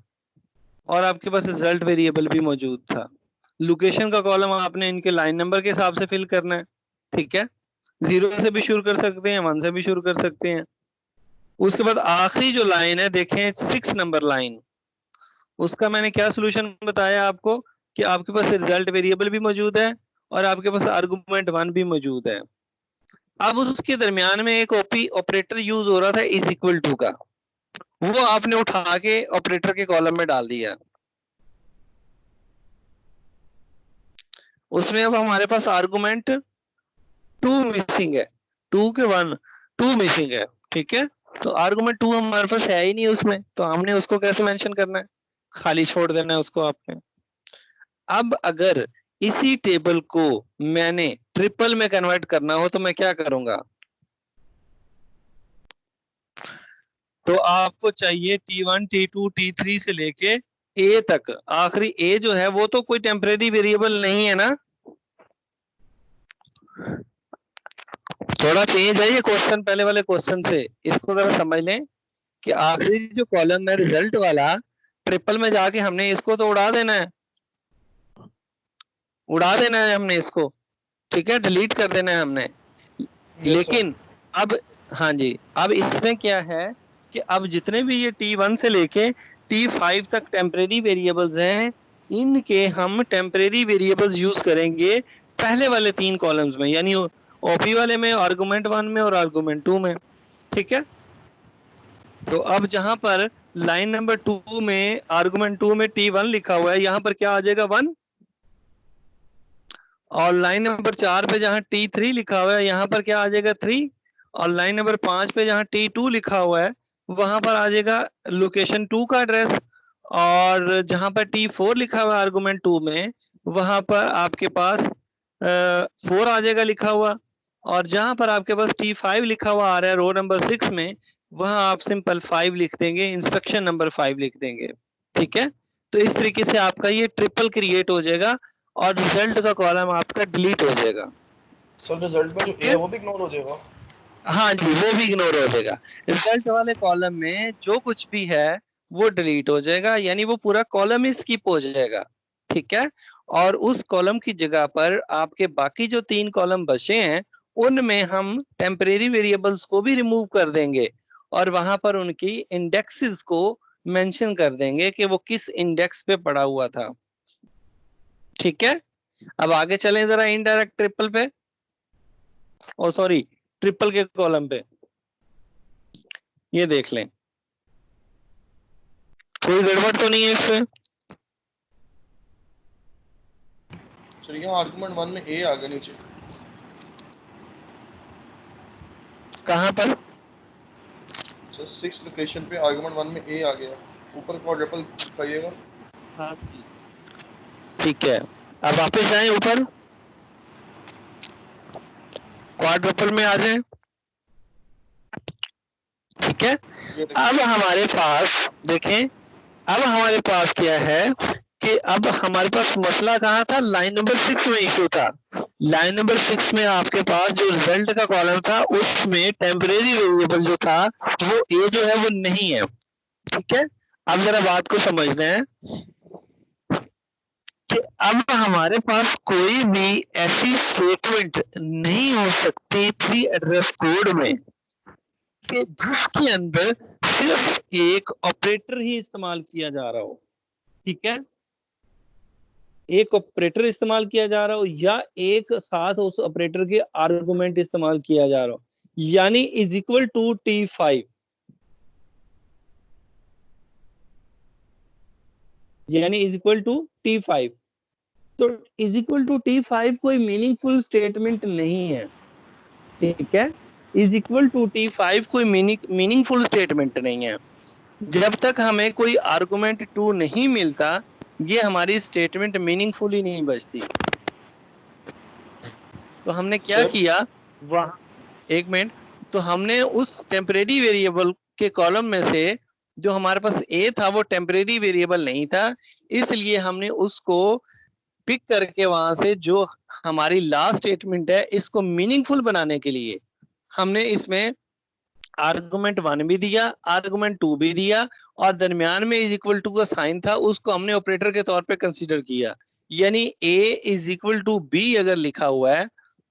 और आपके पास रिजल्ट वेरिएबल भी मौजूद था। लोकेशन का कॉलम आपने इनके लाइन नंबर के हिसाब से फिल करना है, ठीक है। 0 से भी शुरू कर सकते हैं, 1 से भी शुरू कर सकते हैं। उसके बाद आखिरी जो लाइन है देखें, 6 नंबर लाइन, उसका मैंने क्या सोल्यूशन बताया आपको कि आपके पास रिजल्ट वेरिएबल भी मौजूद है और आपके पास आर्गुमेंट 1 भी मौजूद है। अब उसके दरमियान में एक ओपी ऑपरेटर यूज हो रहा था इज इक्वल टू का, वो आपने उठा के ऑपरेटर के कॉलम में डाल दिया। उसमें अब हमारे पास आर्गुमेंट 2 मिसिंग है, 2 के 1, 2 मिसिंग है, ठीक है। तो आर्गुमेंट 2 हमारे पास है ही नहीं उसमें, तो हमने उसको कैसे मेंशन करना है, खाली छोड़ देना है उसको आपने। अब अगर इसी टेबल को मैंने ट्रिपल में कन्वर्ट करना हो तो मैं क्या करूंगा, तो आपको चाहिए T1 T2 T3 से लेके A तक, आखिरी A जो है वो तो कोई टेम्परेरी वेरिएबल नहीं है ना, थोड़ा चेंज है ये क्वेश्चन पहले वाले क्वेश्चन से, इसको जरा समझ लें कि आखिरी जो कॉलम है रिजल्ट वाला, ट्रिपल में जाके हमने इसको तो उड़ा देना है, उड़ा देना है हमने इसको, ठीक है, डिलीट कर देना है हमने। लेकिन अब, हाँ जी, अब इसमें क्या है कि अब जितने भी ये T1 से लेके T5 तक टेम्परेरी वेरिएबल्स हैं, इनके हम टेम्परेरी वेरिएबल्स यूज करेंगे पहले वाले 3 कॉलम्स में, यानी ओपी वाले में, आर्गुमेंट 1 में और आर्गुमेंट 2 में, ठीक है। तो अब जहां पर लाइन नंबर 2 में, आर्गुमेंट 2 में T1 लिखा हुआ है, यहां पर क्या आ जाएगा 1, और लाइन नंबर 4 पे जहाँ T3 लिखा हुआ है यहाँ पर क्या आ जाएगा 3, और लाइन नंबर 5 पे जहाँ T2 लिखा हुआ है वहां पर आ जाएगा लोकेशन 2 का एड्रेस, और जहां पर T4 लिखा हुआ है आर्गुमेंट 2 में वहां पर आपके पास 4 आ जाएगा लिखा हुआ, और जहां पर आपके पास T5 लिखा हुआ आ रहा है रो नंबर 6 में वहां आप सिंपल 5 लिख देंगे, इंस्ट्रक्शन नंबर 5 लिख देंगे। ठीक है, तो इस तरीके से आपका ये ट्रिपल क्रिएट हो जाएगा और रिजल्ट का कॉलम आपका डिलीट हो जाएगा। सर रिजल्ट में जो ए है वो भी इग्नोर हो जाएगा? हाँ जी, वो भी इग्नोर हो जाएगा। रिजल्ट वाले कॉलम में जो कुछ भी है वो डिलीट हो जाएगा, यानी वो पूरा कॉलम ही स्किप हो जाएगा। ठीक है, और उस कॉलम की जगह पर आपके बाकी जो 3 कॉलम बचे हैं उनमें हम टेम्परेरी वेरिएबल्स को भी रिमूव कर देंगे और वहां पर उनकी इंडेक्सेस को मेंशन कर देंगे कि वो किस इंडेक्स पे पड़ा हुआ था। ठीक है, अब आगे चलें जरा इनडायरेक्ट ट्रिपल पे, ओ सॉरी ट्रिपल के कॉलम पे। ये देख लें, कोई गड़बड़ तो नहीं है इसमें? चलिए यहाँ आर्गुमेंट 1 में ए आ गया नीचे। कहां पर? सर 6 लोकेशन पे आर्गुमेंट 1 में ए आ गया, ऊपर क्वाड्रपल दिखाइएगा। हाँ जी, ठीक है, अब वापस जाएं ऊपर, क्वाड्रुपल में आ जाएं। ठीक है, अब हमारे पास देखें, अब हमारे पास क्या है कि अब हमारे पास मसला कहाँ था, लाइन नंबर 6 में इशू था। लाइन नंबर 6 में आपके पास जो रिजल्ट का कॉलम था उसमें टेम्परेरी वेरिएबल जो था वो ए जो है वो नहीं है। ठीक है, अब जरा बात को समझना है कि अब हमारे पास कोई भी ऐसी स्टेटमेंट नहीं हो सकती थ्री एड्रेस कोड में कि जिसके अंदर सिर्फ एक ऑपरेटर ही इस्तेमाल किया जा रहा हो। ठीक है, एक ऑपरेटर इस्तेमाल किया जा रहा हो या एक साथ उस ऑपरेटर के आर्गुमेंट इस्तेमाल किया जा रहा हो, यानी इज इक्वल टू T5, यानी इज इक्वल टू T5। तो इज इक्वल टू T5 कोई मीनिंगफुल स्टेटमेंट नहीं है। ठीक है, इज इक्वल टू T5 कोई मीनिंगफुल स्टेटमेंट नहीं है। जब तक हमें कोई आर्गुमेंट 2 नहीं मिलता ये हमारी स्टेटमेंट मीनिंगफुल ही नहीं बचती। तो हमने क्या किया वहां, एक मिनट, तो हमने उस टेम्परेरी वेरिएबल के कॉलम में से जो हमारे पास ए था वो टेम्परेरी वेरिएबल नहीं था, इसलिए हमने उसको पिक करके वहां से जो हमारी लास्ट स्टेटमेंट है इसको मीनिंगफुल बनाने के लिए हमने इसमें आर्गुमेंट 1 भी दिया, आर्गुमेंट 2 भी दिया, और दरमियान में इज इक्वल टू का साइन था उसको हमने ऑपरेटर के तौर पे कंसीडर किया। यानी ए इज इक्वल टू बी अगर लिखा हुआ है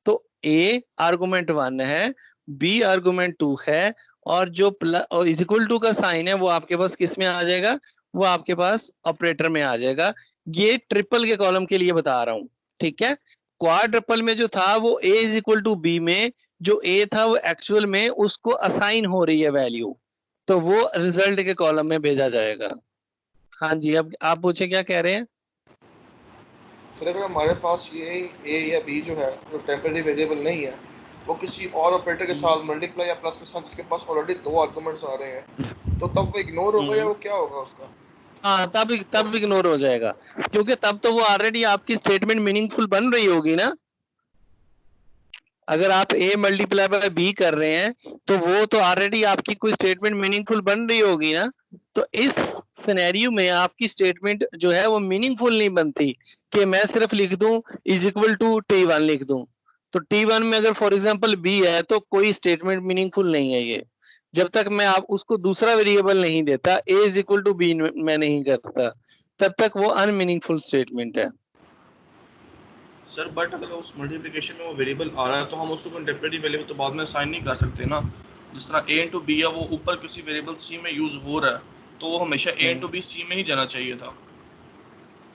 तो ए आर्गुमेंट 1 है, बी आर्गुमेंट 2 है, और जो इज इक्वल टू का साइन है वो आपके पास किस में आ जाएगा, वो आपके पास ऑपरेटर में आ जाएगा। ये ट्रिपल के कॉलम के लिए बता रहा हूं। ठीक है, क्वाड्रपल में जो था वो ए इज इक्वल टू बी में जो ए था वो एक्चुअल में उसको असाइन हो रही है वैल्यू, तो वो रिजल्ट के कॉलम में भेजा जाएगा। हाँ जी, अब आप पूछे क्या कह रहे हैं? सर अगर हमारे पास ये ए या बी जो है जो टेम्परेरी वेरिएबल नहीं है वो किसी और ऑपरेटर के साथ मल्टीप्लाई या प्लस के साथ जिसके पास ऑलरेडी 2 आर्गुमेंट्स आ रहे हैं तो तब वो इग्नोर होगा या वो क्या होगा उसका? हाँ, तब इग्नोर हो जाएगा, क्योंकि तब तो वो ऑलरेडी आपकी स्टेटमेंट मीनिंगफुल बन रही होगी ना। अगर आप ए मल्टीप्लाई बाय बी कर रहे हैं तो वो तो ऑलरेडी आपकी कोई स्टेटमेंट मीनिंगफुल बन रही होगी ना। तो इस सिनेरियो में आपकी स्टेटमेंट जो है वो मीनिंगफुल नहीं बनती कि मैं सिर्फ लिख दूं इज इक्वल टू T1 लिख दूं। तो T1 में अगर फॉर एग्जांपल बी है तो कोई स्टेटमेंट मीनिंगफुल नहीं है ये, जब तक मैं आप उसको दूसरा वेरिएबल नहीं देता, ए इज इक्वल टू बी मैं नहीं करता, तब तक वो अनमीनिंगफुल स्टेटमेंट है। सर बट अगर उस मल्टीप्लिकेशन में वो वेरिएबल आ रहा है तो हम उसको टेम्परेरी वेरिएबल तो बाद में असाइन नहीं कर सकते ना। जिस तरह ए इंटू बी है वो ऊपर किसी वेरिएबल सी में यूज हो रहा है तो वो हमेशा ए इंटू बी सी में ही जाना चाहिए था,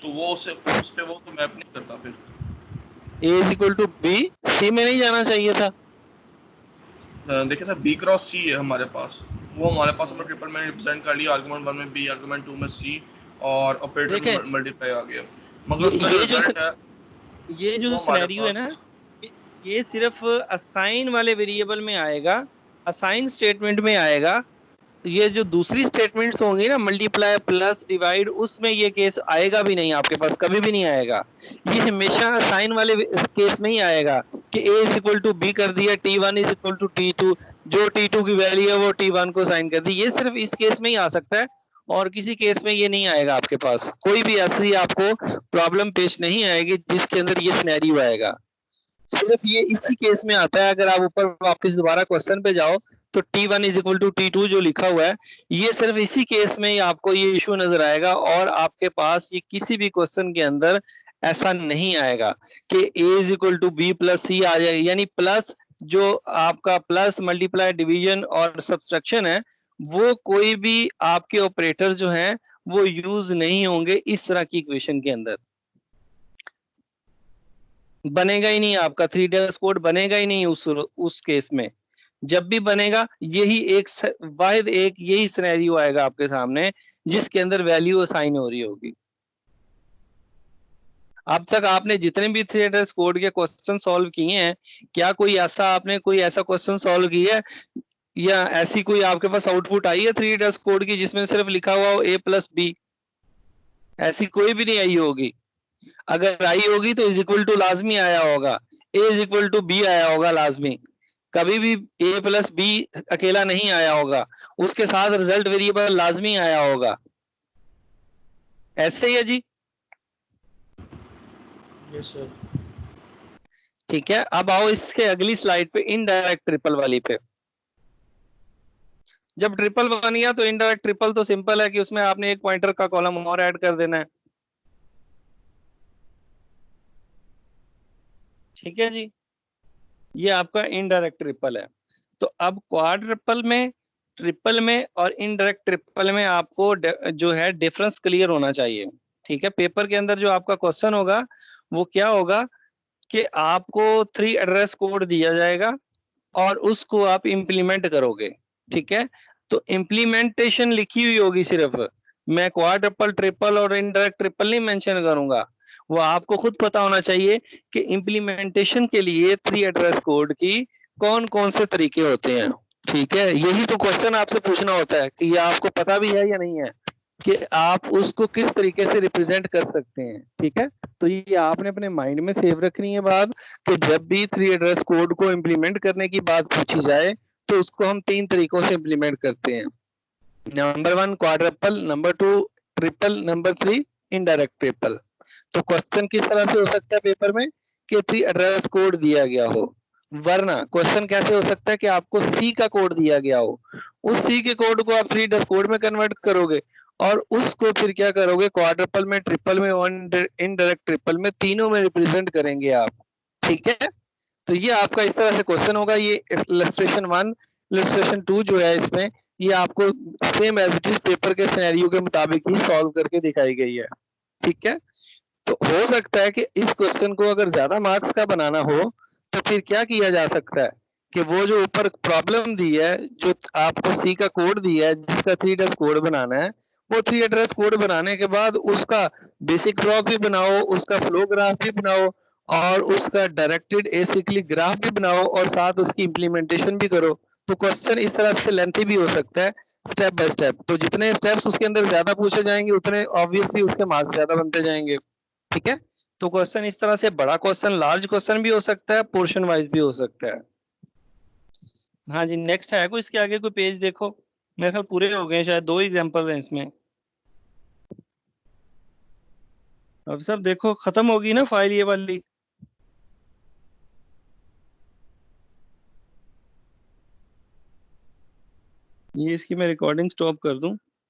तो वो उस पे वो तो मैप नहीं करता फिर। A is equal to B C में नहीं जाना चाहिए था। देखिए सर बी क्रॉस सी है हमारे पास, वो हमारे पास हमने ट्रिपल में रिप्रेजेंट कर लिया, आर्गुमेंट 1 में बी, आर्गुमेंट 2 में सी और ऑपरेटर देखें में मल्टीप्लाई आ गया, मगर उसका ये जो रिजल्ट है ये जो तो हमारे सिनेरियो है ना, पास ये सिर्फ असाइन वाले वेरिएबल में आएगा, असाइन स्टेटमेंट में आएगा। ये जो दूसरी स्टेटमेंट्स होंगी ना, मल्टीप्लाई प्लस डिवाइड, उसमें ये केस आएगा भी नहीं आपके पास, कभी भी नहीं आएगा। ये हमेशा असाइन वाले केस में ही आएगा कि a is equal to b कर दिया, t1 is equal to t2, जो t2 की वैल्यू है वो t1 को साइन कर दी। ये सिर्फ इस केस में ही आ सकता है, और किसी केस में ये नहीं आएगा आपके पास। कोई भी ऐसी आपको प्रॉब्लम पेश नहीं आएगी जिसके अंदर ये सिनेरियो आएगा। सिर्फ ये इसी केस में आता है। अगर आप ऊपर वापस दोबारा क्वेश्चन पे जाओ तो t1 is equal to t2 जो लिखा हुआ है, ये सिर्फ इसी केस में ही आपको ये इशू नजर आएगा, और आपके पास ये किसी भी क्वेश्चन के अंदर ऐसा नहीं आएगा कि a is equal to B plus C आ जाएगा। यानी प्लस, जो आपका प्लस मल्टीप्लाई डिवीजन और सब्सट्रैक्शन है, वो कोई भी आपके ऑपरेटर जो हैं वो यूज नहीं होंगे इस तरह की इक्वेशन के अंदर। बनेगा ही नहीं, आपका 3 डेज कोड बनेगा ही नहीं उस केस में। जब भी बनेगा, यही एक वाहिद एक यही सिनेरियो आएगा आपके सामने जिसके अंदर वैल्यू असाइन हो रही होगी। अब तक आपने जितने भी 3 डेज कोड के क्वेश्चन सॉल्व किए हैं, क्या कोई ऐसा क्वेश्चन सॉल्व किया है, या ऐसी कोई आपके पास आउटपुट आई है 3 डेज कोड की जिसमें सिर्फ लिखा हुआ हो a प्लस बी? ऐसी कोई भी नहीं आई होगी। अगर आई होगी तो इज इक्वल टू लाजमी आया होगा, ए इज इक्वल टू बी आया होगा लाजमी। कभी भी ए प्लस बी अकेला नहीं आया होगा, उसके साथ रिजल्ट वेरिएबल लाजमी आया होगा। ऐसे ही है जी। Yes sir. ठीक है, अब आओ इसके अगली स्लाइड पे, इनडायरेक्ट ट्रिपल वाली पे। जब ट्रिपल बन गया तो इनडायरेक्ट ट्रिपल तो सिंपल है कि उसमें आपने एक पॉइंटर का कॉलम और ऐड कर देना है। ठीक है जी, ये आपका इनडायरेक्ट ट्रिपल है। तो अब क्वाड्रपल में, ट्रिपल में और इनडायरेक्ट ट्रिपल में आपको जो है डिफरेंस क्लियर होना चाहिए। ठीक है, पेपर के अंदर जो आपका क्वेश्चन होगा वो क्या होगा कि आपको 3 एड्रेस कोड दिया जाएगा और उसको आप इम्प्लीमेंट करोगे। ठीक है, तो इम्प्लीमेंटेशन लिखी हुई होगी सिर्फ, मैं क्वाड्रपल ट्रिपल और इनडायरेक्ट ट्रिपल नहीं मेंशन करूंगा। वो आपको खुद पता होना चाहिए कि इम्प्लीमेंटेशन के लिए 3 एड्रेस कोड की कौन कौन से तरीके होते हैं। ठीक है, यही तो क्वेश्चन आपसे पूछना होता है कि ये आपको पता भी है या नहीं है कि आप उसको किस तरीके से रिप्रेजेंट कर सकते हैं। ठीक है, तो ये आपने अपने माइंड में सेव रखनी है बात कि जब भी 3 एड्रेस कोड को इम्प्लीमेंट करने की बात पूछी जाए तो उसको हम 3 तरीकों से इम्प्लीमेंट करते हैं। Number 1 quadruple, number 2 triple, number 3 indirect triple. तो क्वेश्चन किस तरह से हो सकता है पेपर में कि 3 एड्रेस कोड दिया गया हो, वरना क्वेश्चन कैसे हो सकता है कि आपको सी का कोड दिया गया हो, उस सी के कोड को आप 3 एड्रेस कोड में कन्वर्ट करोगे और उसको फिर क्या करोगे, क्वाड्रपल में, ट्रिपल में और इनडायरेक्ट ट्रिपल में, तीनों में रिप्रेजेंट करेंगे आप। ठीक है, तो ये आपका इस तरह से क्वेश्चन होगा। ये इलस्ट्रेशन 1, इलस्ट्रेशन 2 जो है इसमें, ये आपको same as it is paper के सिनेरियो के मुताबिक ही सॉल्व करके दिखाई गई है। ठीक है, तो हो सकता है कि इस क्वेश्चन को अगर ज्यादा मार्क्स का बनाना हो तो फिर क्या किया जा सकता है कि वो जो ऊपर प्रॉब्लम दी है, जो आपको सी का कोड दिया है जिसका 3 एड्रेस कोड बनाना है, वो 3 एड्रेस कोड बनाने के बाद उसका बेसिक फ्लॉग भी बनाओ, उसका फ्लो ग्राफ भी बनाओ और उसका डायरेक्टेड एसिक्लिक ग्राफ भी बनाओ और साथ उसकी इम्प्लीमेंटेशन भी करो। तो क्वेश्चन इस तरह से लेंथी भी हो सकता है स्टेप बाय स्टेप। तो जितने स्टेप्स उसके अंदर ज्यादा पूछे जाएंगे उतने ऑब्वियसली उसके मार्क्स ज्यादा बनते जाएंगे। ठीक है, तो क्वेश्चन इस तरह से बड़ा क्वेश्चन, लार्ज क्वेश्चन भी हो सकता है, पोर्शन वाइज भी हो सकता है। हाँ जी, नेक्स्ट है कोई इसके आगे कोई पेज देखो, मेरे ख्याल पूरे हो गए, शायद 2 एग्जांपल हैं इसमें। अब सब देखो खत्म होगी ना फाइल ये वाली। ये इसकी मैं रिकॉर्डिंग स्टॉप कर दूं।